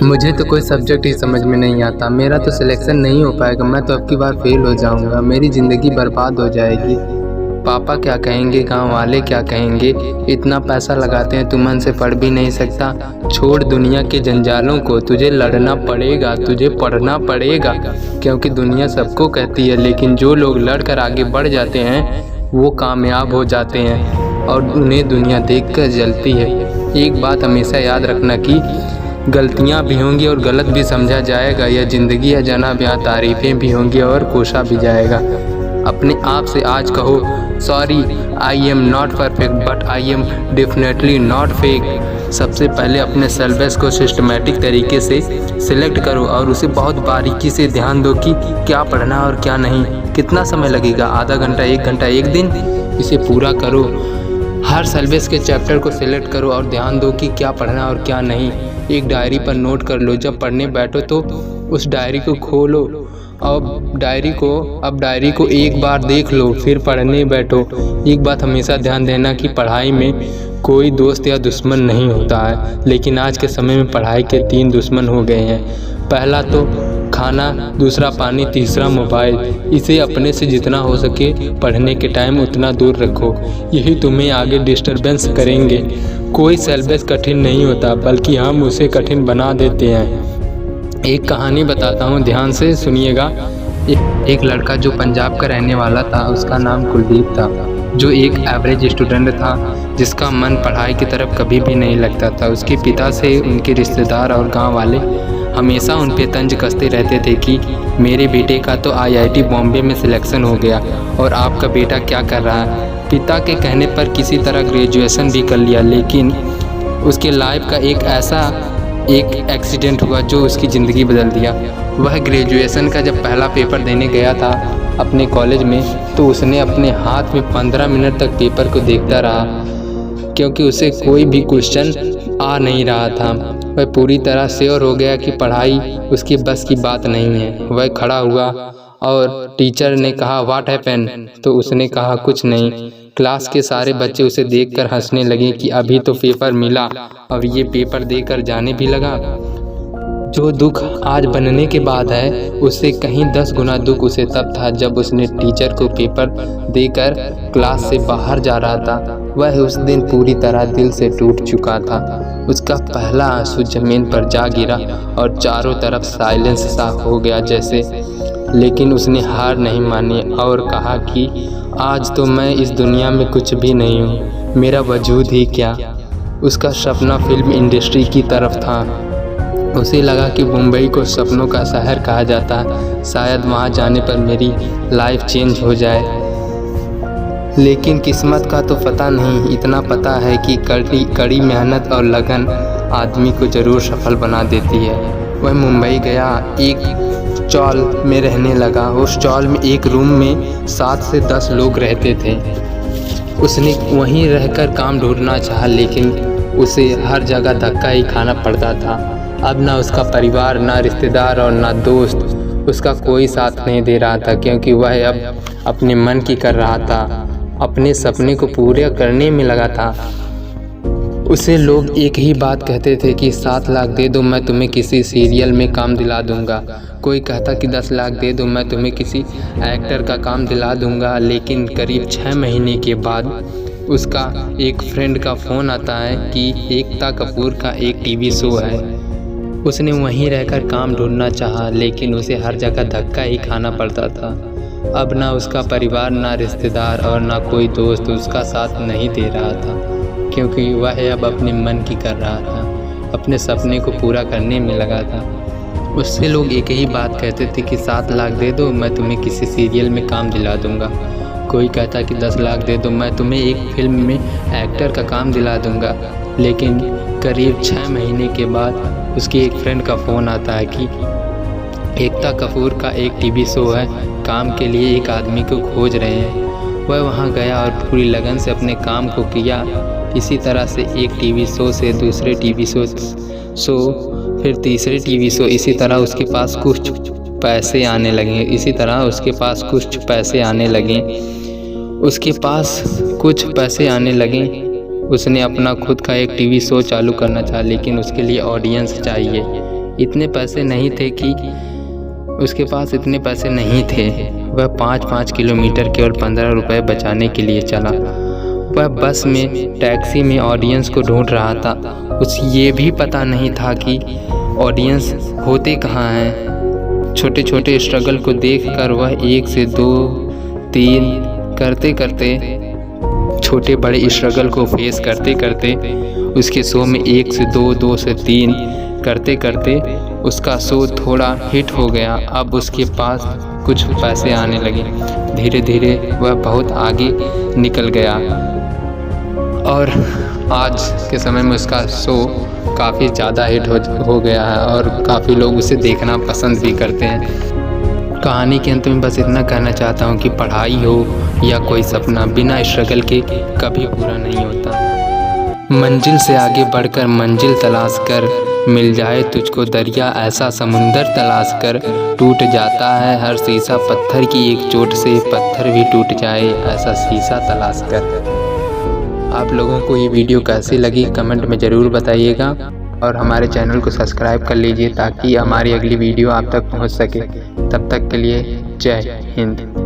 मुझे तो कोई सब्जेक्ट ही समझ में नहीं आता। मेरा तो सिलेक्शन नहीं हो पाएगा। मैं तो अब की बार फेल हो जाऊंगा। मेरी ज़िंदगी बर्बाद हो जाएगी। पापा क्या कहेंगे, गांव वाले क्या कहेंगे। इतना पैसा लगाते हैं, तू मन से पढ़ भी नहीं सकता। छोड़ दुनिया के जंजालों को, तुझे लड़ना पड़ेगा, तुझे पढ़ना पड़ेगा। क्योंकि दुनिया सबको कहती है, लेकिन जो लोग लड़कर आगे बढ़ जाते हैं वो कामयाब हो जाते हैं और उन्हें दुनिया देखकर जलती है। एक बात हमेशा याद रखना कि गलतियाँ भी होंगी और गलत भी समझा जाएगा। यह ज़िंदगी है जनाब, यहाँ तारीफ़ें भी होंगी और कोसा भी जाएगा। अपने आप से आज कहो, sorry I am not perfect but I am definitely not fake. सबसे पहले अपने सिलेबस को सिस्टमेटिक तरीके से सिलेक्ट करो और उसे बहुत बारीकी से ध्यान दो कि क्या पढ़ना और क्या नहीं। कितना समय लगेगा, आधा घंटा, 1 घंटा, 1 दिन? इसे पूरा करो। हर सिलेबस के चैप्टर को सिलेक्ट करो और ध्यान दो कि क्या पढ़ना और क्या नहीं। एक डायरी पर नोट कर लो। जब पढ़ने बैठो तो उस डायरी को खोलो और अब डायरी को एक बार देख लो, फिर पढ़ने बैठो। एक बात हमेशा ध्यान देना कि पढ़ाई में कोई दोस्त या दुश्मन नहीं होता है, लेकिन आज के समय में पढ़ाई के 3 दुश्मन हो गए हैं। पहला तो खाना, दूसरा पानी, तीसरा मोबाइल। इसे अपने से जितना हो सके पढ़ने के टाइम उतना दूर रखो। यही तुम्हें आगे डिस्टर्बेंस करेंगे। कोई सिलेबस कठिन नहीं होता, बल्कि हम उसे कठिन बना देते हैं। एक कहानी बताता हूँ, ध्यान से सुनिएगा। एक लड़का जो पंजाब का रहने वाला था, उसका नाम कुलदीप था, जो एक एवरेज स्टूडेंट था जिसका मन पढ़ाई की तरफ कभी भी नहीं लगता था। उसके पिता से उनके रिश्तेदार और गांव वाले हमेशा उन पे तंज कसते रहते थे कि मेरे बेटे का तो IIT बॉम्बे में सिलेक्शन हो गया और आपका बेटा क्या कर रहा है। पिता के कहने पर किसी तरह ग्रेजुएशन भी कर लिया, लेकिन उसके लाइफ का एक एक्सीडेंट हुआ जो उसकी ज़िंदगी बदल दिया। वह ग्रेजुएशन का जब पहला पेपर देने गया था अपने कॉलेज में, तो उसने अपने हाथ में 15 मिनट तक पेपर को देखता रहा, क्योंकि उसे कोई भी क्वेश्चन आ नहीं रहा था। वह पूरी तरह श्योर हो गया कि पढ़ाई उसकी बस की बात नहीं है। वह खड़ा हुआ और टीचर ने कहा व्हाट हैपेंड, तो उसने कहा कुछ नहीं। क्लास के सारे बच्चे उसे देखकर हंसने लगे कि अभी तो पेपर मिला और ये पेपर देकर जाने भी लगा। जो दुख आज बनने के बाद है, उससे कहीं 10 गुना दुख उसे तब था जब उसने टीचर को पेपर देकर क्लास से बाहर जा रहा था। वह उस दिन पूरी तरह दिल से टूट चुका था। उसका पहला आंसू जमीन पर जा गिरा और चारों तरफ साइलेंस सा हो गया जैसे। लेकिन उसने हार नहीं मानी और कहा कि आज तो मैं इस दुनिया में कुछ भी नहीं हूँ, मेरा वजूद ही क्या। उसका सपना फिल्म इंडस्ट्री की तरफ था। उसे लगा कि मुंबई को सपनों का शहर कहा जाता है, शायद वहाँ जाने पर मेरी लाइफ चेंज हो जाए। लेकिन किस्मत का तो पता नहीं, इतना पता है कि कड़ी मेहनत और लगन आदमी को ज़रूर सफल बना देती है। वह मुंबई गया, एक चॉल में रहने लगा। उस चॉल में एक रूम में 7 से 10 लोग रहते थे। उसने वहीं रहकर काम ढूंढना चाहा, लेकिन उसे हर जगह धक्का ही खाना पड़ता था। अब ना उसका परिवार, ना रिश्तेदार और ना दोस्त उसका कोई साथ नहीं दे रहा था, क्योंकि वह अब अपने मन की कर रहा था, अपने सपने को पूरा करने में लगा था। उसे लोग एक ही बात कहते थे कि 7 लाख दे दो, मैं तुम्हें किसी सीरियल में काम दिला दूंगा। कोई कहता कि 10 लाख दे दो, मैं तुम्हें किसी एक्टर का काम दिला दूंगा। लेकिन करीब 6 महीने के बाद उसका एक फ्रेंड का फ़ोन आता है कि एकता कपूर का एक टीवी शो है। उसने वहीं रहकर काम ढूंढना चाहा, लेकिन उसे हर जगह धक्का ही खाना पड़ता था। अब ना उसका परिवार, ना रिश्तेदार और ना कोई दोस्त उसका साथ नहीं दे रहा था, क्योंकि वह अब अपने मन की कर रहा था, अपने सपने को पूरा करने में लगा था। उससे लोग एक ही बात कहते थे कि 7 लाख दे दो, मैं तुम्हें किसी सीरियल में काम दिला दूंगा। कोई कहता कि 10 लाख दे दो, मैं तुम्हें एक फिल्म में एक्टर का काम दिला दूंगा। लेकिन करीब 6 महीने के बाद उसके एक फ्रेंड का फ़ोन आता है कि एकता कपूर का एक टीवी शो है, काम के लिए एक आदमी को खोज रहे हैं। वह वहां गया और पूरी लगन से अपने काम को किया। इसी तरह से एक टीवी शो से दूसरे टीवी शो फिर तीसरे टीवी शो, इसी तरह उसके पास कुछ पैसे आने लगे। उसने अपना खुद का एक टीवी शो चालू करना चाहा, लेकिन उसके लिए ऑडियंस चाहिए। इतने पैसे नहीं थे कि उसके पास इतने पैसे नहीं थे। वह 5-5 किलोमीटर केवल 15 रुपये बचाने के लिए चला। वह बस में, टैक्सी में ऑडियंस को ढूंढ रहा था। उसे ये भी पता नहीं था कि ऑडियंस होते कहाँ हैं। छोटे छोटे स्ट्रगल को देखकर वह 1 से 2, 3 करते करते, छोटे बड़े स्ट्रगल को फेस करते करते उसके शो में 1 से 2, 2 से 3 करते करते उसका शो थोड़ा हिट हो गया। अब उसके पास कुछ पैसे आने लगे। धीरे धीरे वह बहुत आगे निकल गया और आज के समय में उसका शो काफ़ी ज़्यादा हिट हो गया है और काफ़ी लोग उसे देखना पसंद भी करते हैं। कहानी के अंत में बस इतना कहना चाहता हूँ कि पढ़ाई हो या कोई सपना, बिना स्ट्रगल के कभी पूरा नहीं होता। मंजिल से आगे बढ़कर मंजिल तलाश कर, मिल जाए तुझको दरिया ऐसा समुंदर तलाश कर। टूट जाता है हर शीशा पत्थर की एक चोट से, पत्थर भी टूट जाए ऐसा शीशा तलाश कर। आप लोगों को ये वीडियो कैसी लगी कमेंट में ज़रूर बताइएगा और हमारे चैनल को सब्सक्राइब कर लीजिए ताकि हमारी अगली वीडियो आप तक पहुंच सके। तब तक के लिए जय हिंद।